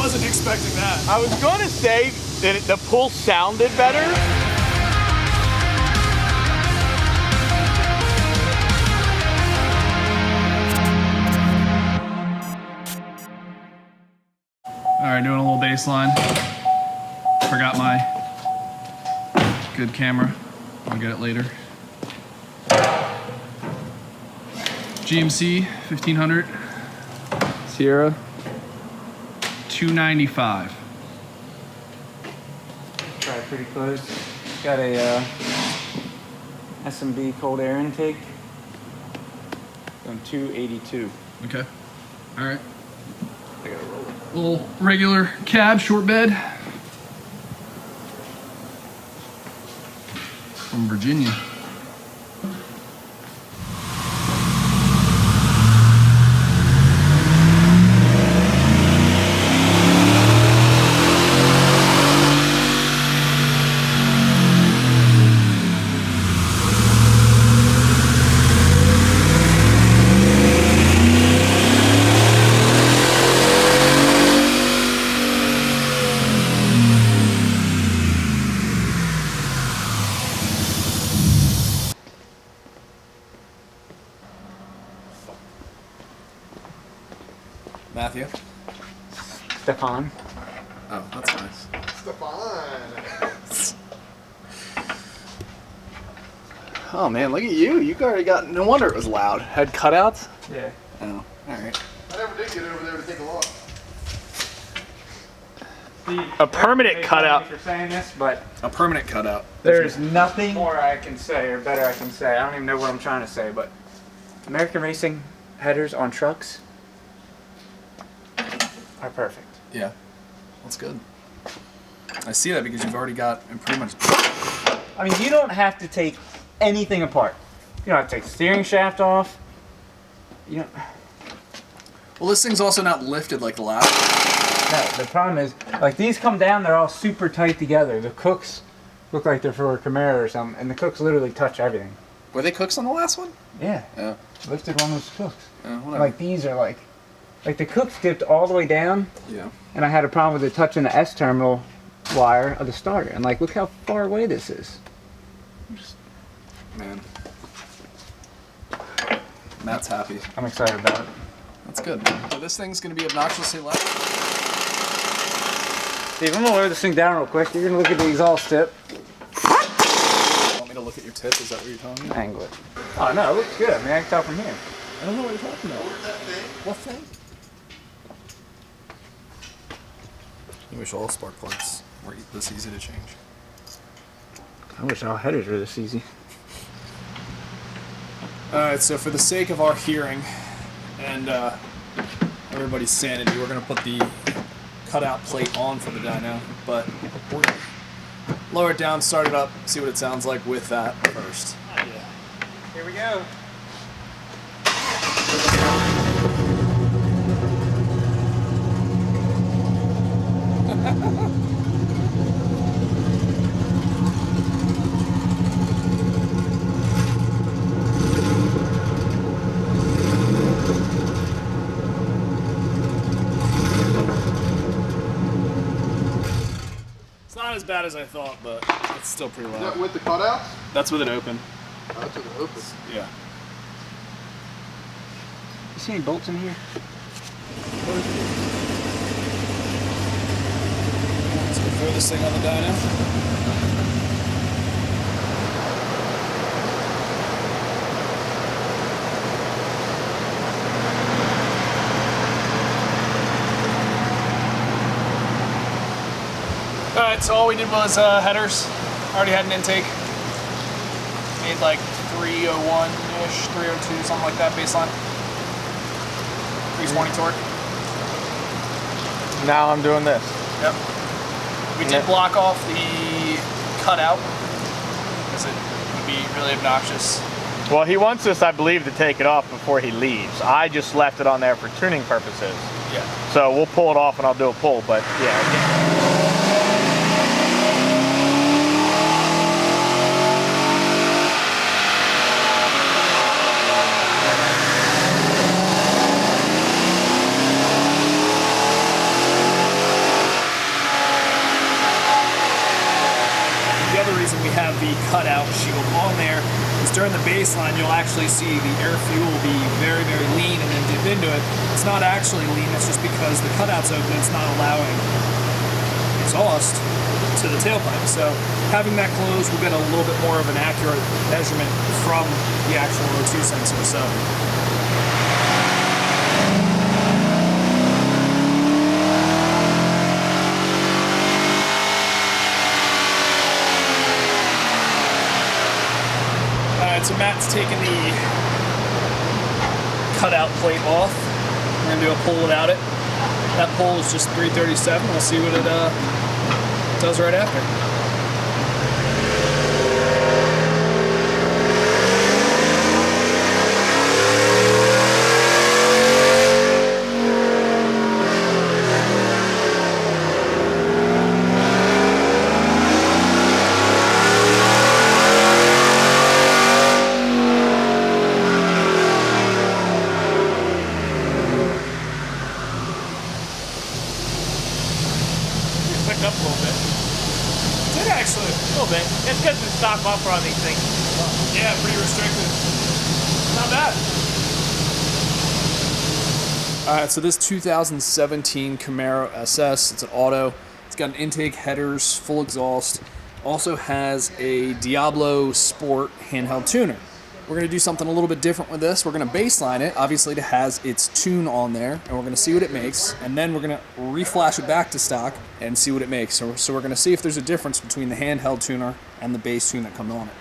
wasn't expecting that. I was going to say that the pull sounded better. All right, doing a little bass line. Forgot my good camera. I'll get it later. GMC 1500 Sierra 295. Try pretty close. Got a S&B cold air intake on 282. Okay. All right. I gotta roll it. Little regular cab, short bed from Virginia. Matthew. Stefan. Oh, that's nice. Stefan. Oh man, look at you. You already got, no wonder it was loud. Had cutouts? Yeah. Oh, alright. I never did get over there to take a look. A permanent cutout. If you're saying this, but A permanent cutout. there's nothing more I can say or better I can say. I don't even know what I'm trying to say, but American Racing headers on trucks are perfect. Yeah, that's good. I see that because you've already got pretty much. I mean, you don't have to take anything apart. You don't have to take the steering shaft off. You don't. Well, this thing's also not lifted like the last. No, the problem is, like, these come down, they're all super tight together. The cooks look like they're for a Camaro or something, and the cooks literally touch everything. Were they cooks on the last one? Yeah. Yeah. Lifted one of those cooks. Yeah, whatever. Like, these are like the cooks dipped all the way down, Yeah. and I had a problem with it touching the S terminal wire of the starter. And like, look how far away this is. Man. Matt's happy. I'm excited about it. That's good. So this thing's gonna be obnoxiously loud. Steve, I'm gonna lower this thing down real quick. You're gonna look at the exhaust tip. You want me to look at your tip? Is that what you're telling me? Angle it. Oh no, it looks good. I mean, I can tell from here. I don't know what you're talking about. What thing? I wish all spark plugs were this easy to change. I wish all headers were this easy. Alright, so for the sake of our hearing and everybody's sanity, we're going to put the cutout plate on for the dyno, but we're going to lower it down, start it up, see what it sounds like with that first. Oh, yeah. Here we go. It's not as bad as I thought, but it's still pretty Is loud. that with the cutouts? That's with it open. Oh, that's with it open. Yeah. You see any bolts in here? So we throw this thing on the dyno. Alright, so all we did was headers. Already had an intake. Made like 301-ish, 302, something like that baseline. 320 torque. Now I'm doing this. Yep. We did block off the cutout because it would be really obnoxious. Well, he wants us, I believe, to take it off before he leaves. I just left it on there for tuning purposes. Yeah. So we'll pull it off and I'll do a pull, but yeah. during the baseline, you'll actually see the air fuel be very, very lean and then dip into it. It's not actually lean, it's just because the cutout's open, it's not allowing exhaust to the tailpipe. So having that closed will get a little bit more of an accurate measurement from the actual O2 sensor. So so Matt's taking the cutout plate off. We're gonna do a pull without it. That pull is just 337. We'll see what it does right after. Up a little bit. Did actually. A little bit. It's because the stock buffer on these things. Yeah, pretty restricted. Not bad. Alright, so this 2017 Camaro SS, it's an auto. It's got an intake, headers, full exhaust. Also has a Diablo Sport handheld tuner. We're going to do something a little bit different with this. We're going to baseline it. Obviously, it has its tune on there, and we're going to see what it makes. And then we're going to reflash it back to stock and see what it makes. So we're going to see if there's a difference between the handheld tuner and the base tune that comes on it.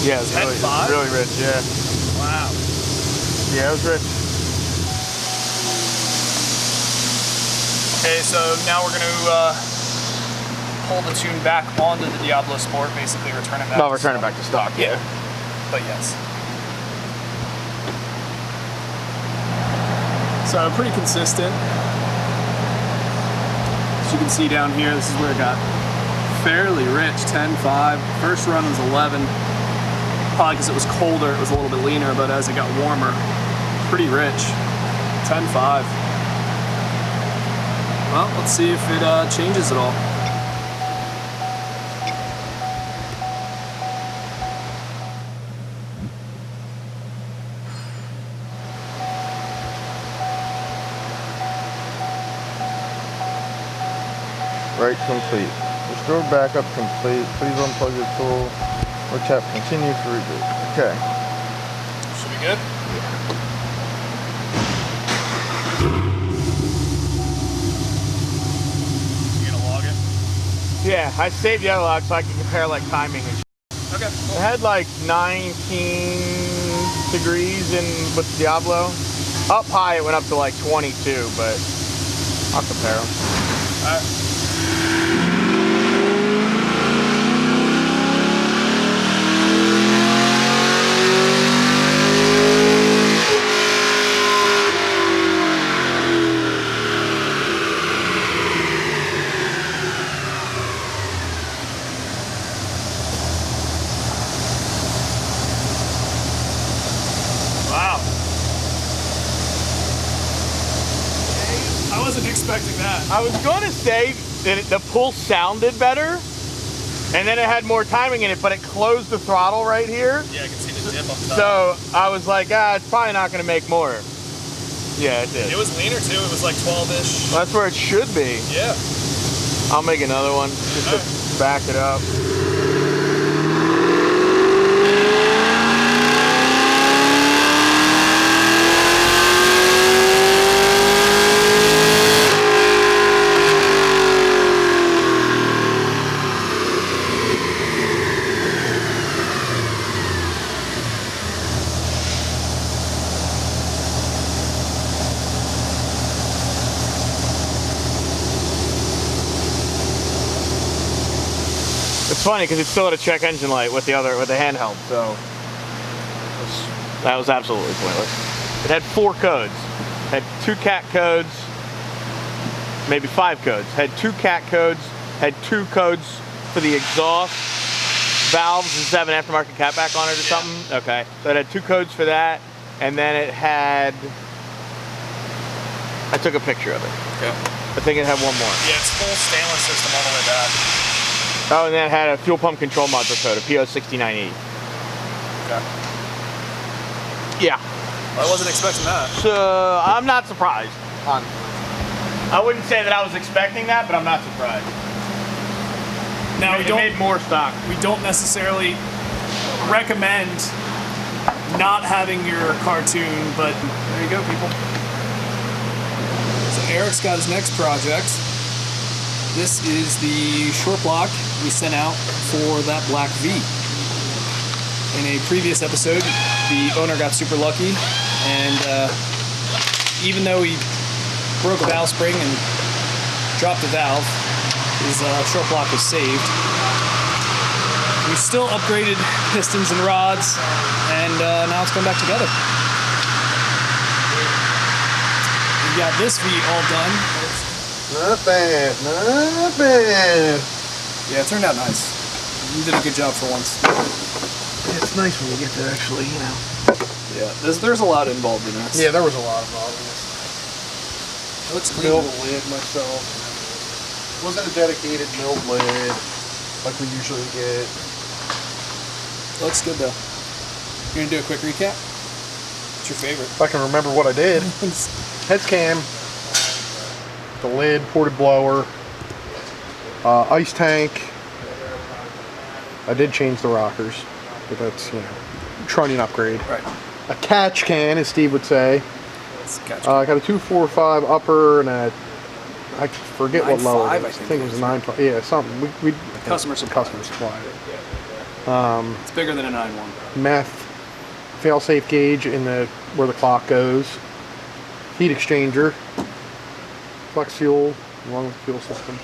Yeah, it's really rich, yeah. Wow. Yeah, it was rich. Okay, so now we're going to pull the tune back onto the Diablo Sport, basically return it back. No, return it back to stock, yeah. But yes. So pretty consistent. As you can see down here, this is where it got fairly rich, 10.5. First run was 11. Probably because it was colder, it was a little bit leaner, but as it got warmer, pretty rich, 10.5. Well, let's see if it changes at all. Right complete. Restore backup complete. Please unplug your tool or tap continue for reboot. Okay. Should be good. You gonna log it? Yeah, I saved the other log so I can compare like timing and shit. Okay. Cool. It had like 19 degrees in with Diablo. Up high it went up to like 22, but I'll compare them. All right. I wasn't expecting that. I was going to say that the pull sounded better, And then it had more timing in it, but it closed the throttle right here. Yeah, I can see the dip up top. So I was like, it's probably not going to make more. Yeah, it did. It was leaner too. It was like 12-ish. That's where it should be. Yeah. I'll make another one just to back it up. It's funny because it's still at a check engine light with the handheld, so that was absolutely pointless. It had 4 codes. Had 2 cat codes, maybe 5 codes. Had 2 cat codes, had 2 codes for the exhaust valves. Does it have an aftermarket catback on it or something? Okay, so it had 2 codes for that, and then it had, I took a picture of it. Okay. I think it had 1 more. Yeah, it's full stainless system all the way back. Oh, and then it had a fuel pump control module code, a PO69E. Okay. Yeah. Well, I wasn't expecting that. So, I'm not surprised. I wouldn't say that I was expecting that, but I'm not surprised. Now It made more stock. we don't necessarily recommend not having your cartoon, but there you go, people. So Eric's got his next project. This is the short block we sent out for that black V. In a previous episode, the owner got super lucky, and even though he broke a valve spring and dropped a valve, his short block was saved. We still upgraded pistons and rods, and now it's going back together. We got this V all done. Not bad, not bad. Yeah, it turned out nice. You did a good job for once. It's nice when you get to actually, you know. Yeah, there's a lot involved in this. Yeah, there was a lot involved in this. It looks Milled clean. the lid myself. Wasn't a dedicated milled lid like we usually get. It looks good though. You gonna do a quick recap? What's your favorite? If I can remember what I did. Heads cam, the lid, ported blower, ice tank. I did change the rockers, but that's, you know, trunnion upgrade. Right. A catch can, as Steve would say. Let's catch I got a 245 upper and a, I forget what 9.5, lower. I I think think it was a 9.5. Yeah, something. We Customer supply. Customer supplied it. It's bigger than a 9.1. Meth, fail-safe gauge in the where the clock goes. Heat exchanger. Flex fuel, along with the fuel system.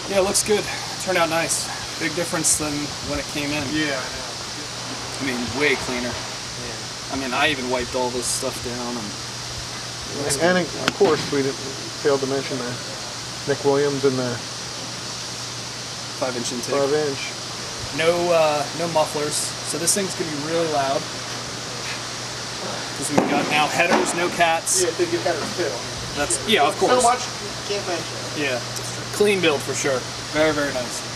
Yeah, it looks good. Turned out nice. Big difference than when it came in. Yeah, I mean, way cleaner. I mean, I even wiped all this stuff down. and of course we didn't fail to mention the Nick Williams and the 5-inch intake. 5-inch. No mufflers. So this thing's gonna be really loud. Because we've got now headers, no cats. Yeah, did get better too. That's of course. So much, can't mention it. Yeah, clean build for sure. Very, very nice.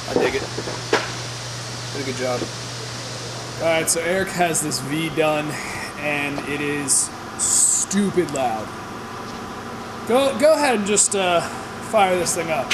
I dig it. Did a good job. All right, so Eric has this V done, and it is stupid loud. Go ahead and just fire this thing up.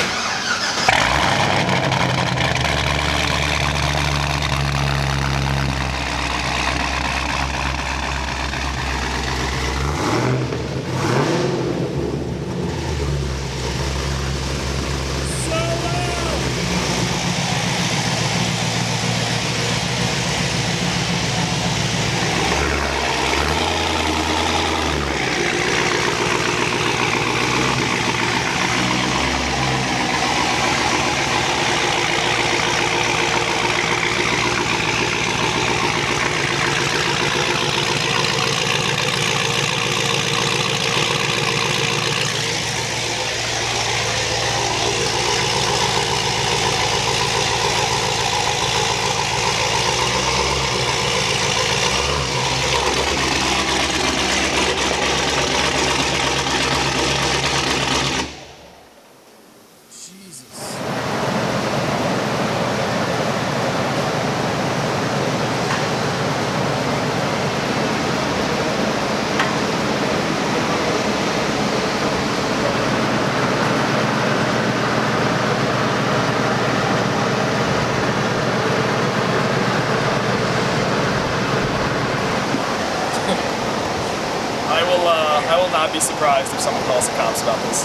not be surprised if someone calls the cops about this.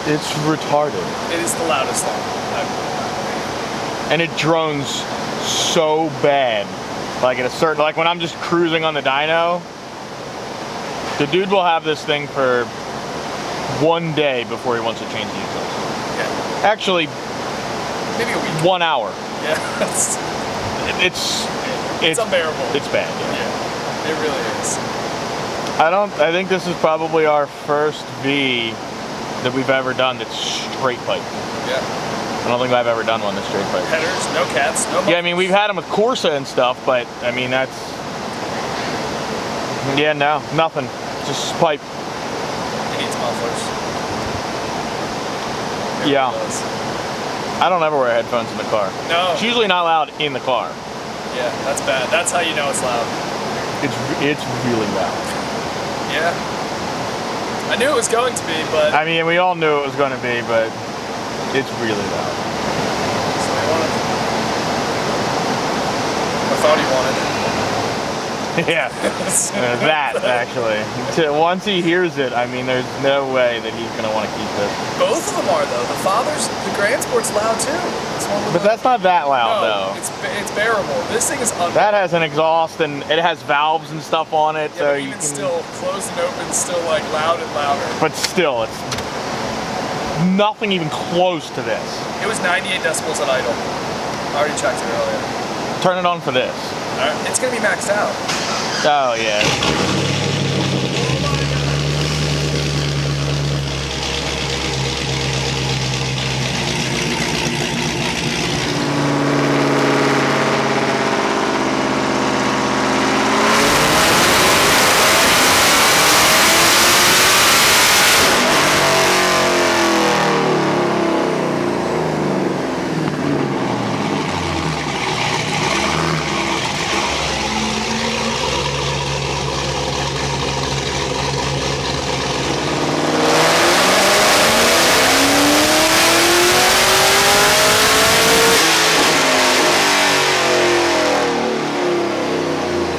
It's retarded. It is the loudest thing. And it drones so bad. Like at a certain, like when I'm just cruising on the dyno, the dude will have this thing for 1 day before he wants to change the exhaust. Yeah. Actually, Maybe a week. 1 hour. Yeah. It's unbearable. It's bad. Yeah. It really is. I think this is probably our first V that we've ever done that's straight pipe. Yeah. I don't think I've ever done one that's straight pipe. Headers, no cats, no. Yeah, I mean we've had them with Corsa and stuff, but I mean that's. Yeah, no, nothing. Just pipe. It needs mufflers. It Yeah. really does. I don't ever wear headphones in the car. No. It's usually not loud in the car. Yeah, that's bad. That's how you know it's loud. It's really loud. Yeah. I knew it was going to be, but I mean, we all knew it was going to be, but it's really loud. that's what he wanted. I thought he wanted. Yeah, that actually. Once he hears it, I mean, there's no way that he's going to want to keep this. Both of them are though. The Grand Sport's loud too. This one with But that's not that loud, no, though. it's bearable. This thing is unbearable. That has an exhaust and it has valves and stuff on it, Yeah, so but you even can. still, closed and open, still like loud and louder. But still, it's nothing even close to this. It was 98 decibels at idle. I already checked it earlier. Turn it on for this. Alright. It's gonna be maxed out. Oh yeah.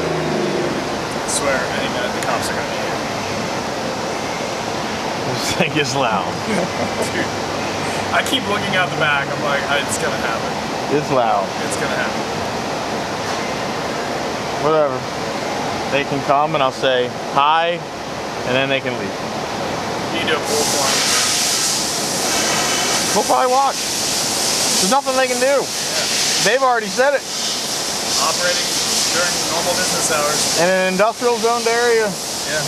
I swear, any minute the cops are gonna be here. This thing is loud. Dude, I keep looking out the back. I'm like, it's gonna happen. It's loud. It's gonna happen. Whatever. They can come and I'll say hi, and then they can leave. You do a pull point. We'll probably watch. There's nothing they can do. They've already said it. Operating during normal business hours. In an industrial zoned area. Yeah.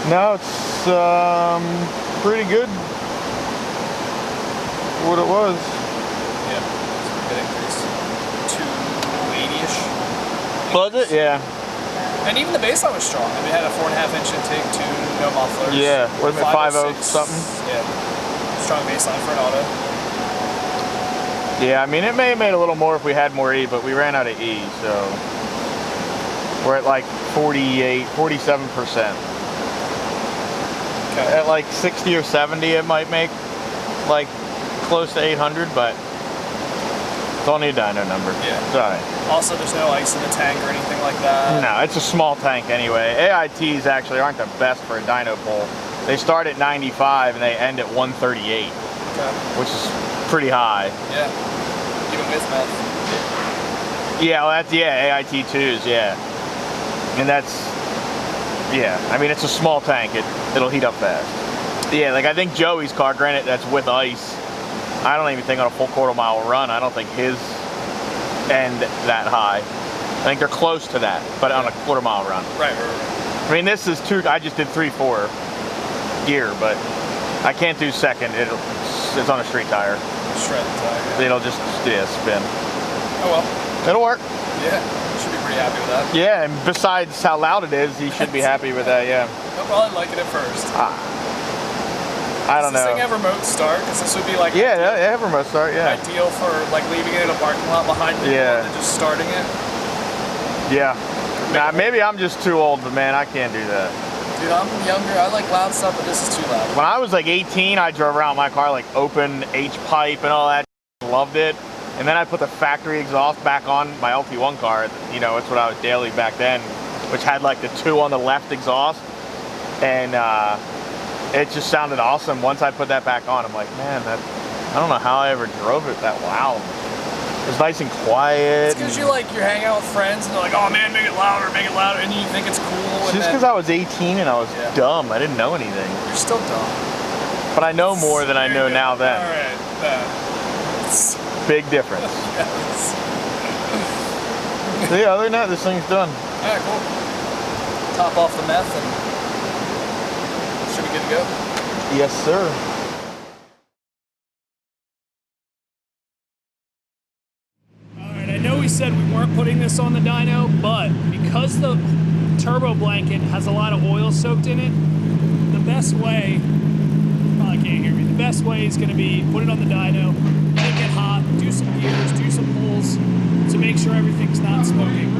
No, it's pretty good. What it was. Yeah, it's a good increase. 280-ish. Was it? Yeah. And even the baseline was strong. I mean, it had a 4.5-inch intake, no mufflers. Yeah. Wasn't it 5.0 506, something? Yeah. Strong baseline for an auto. Yeah, I mean, it may have made a little more if we had more E, but we ran out of E, so we're at like 47%. Okay. At like 60 or 70, it might make like close to 800, but it's only a dyno number. Yeah. It's all right. Also, there's no ice in the tank or anything like that. No, it's a small tank anyway. AITs actually aren't the best for a dyno pull. They start at 95 and they end at 138, Okay. which is pretty high. Yeah. Even with meth. Yeah, well, that's, yeah, AIT2s, yeah. And that's, yeah, I mean, it's a small tank. It'll heat up fast. Yeah, like I think Joey's car, granted that's with ice, I don't even think on a full quarter-mile run, I don't think his end that high. I think they're close to that, but on a quarter-mile run. Right. I mean, this is I just did 3/4 gear, but I can't do second. It's on a street tire. Shred the tire. It'll just, yeah, spin. Oh well. It'll work. Yeah. Should be pretty happy with that. Yeah, and besides how loud it is, you should be happy with that, yeah. I'll probably like it at first. I don't Does this know. thing have remote start? Because this would be like Yeah, yeah, remote start, yeah. ideal for like leaving it in a parking lot behind the Yeah. and just starting it. Yeah. Nah, maybe I'm just too old, but man, I can't do that. Dude, I'm younger. I like loud stuff, but this is too loud. When I was like 18, I drove around my car like open H-pipe and all that. Loved it. And then I put the factory exhaust back on my LT1 car. You know, it's what I was daily back then, which had like the 2 on the left exhaust. And it just sounded awesome. Once I put that back on, I'm like, man, I don't know how I ever drove it that loud. It was nice and quiet. It's because you're hanging out with friends and they're like, oh man, make it louder, and you think it's cool. It's just because I was 18 and I was Yeah. dumb. I didn't know anything. You're still dumb. But I know more than I know now then. Alright. Big difference. Yes. So yeah, other than that, this thing's done. Alright, cool. Top off the meth and should be good to go. Yes, sir. Alright, I know we said we weren't putting this on the dyno, but because the turbo blanket has a lot of oil soaked in it, the best way, probably can't hear me, the best way is going to be put it on the dyno, let it get hot, do some gears, do some pulls to make sure everything's not smoking.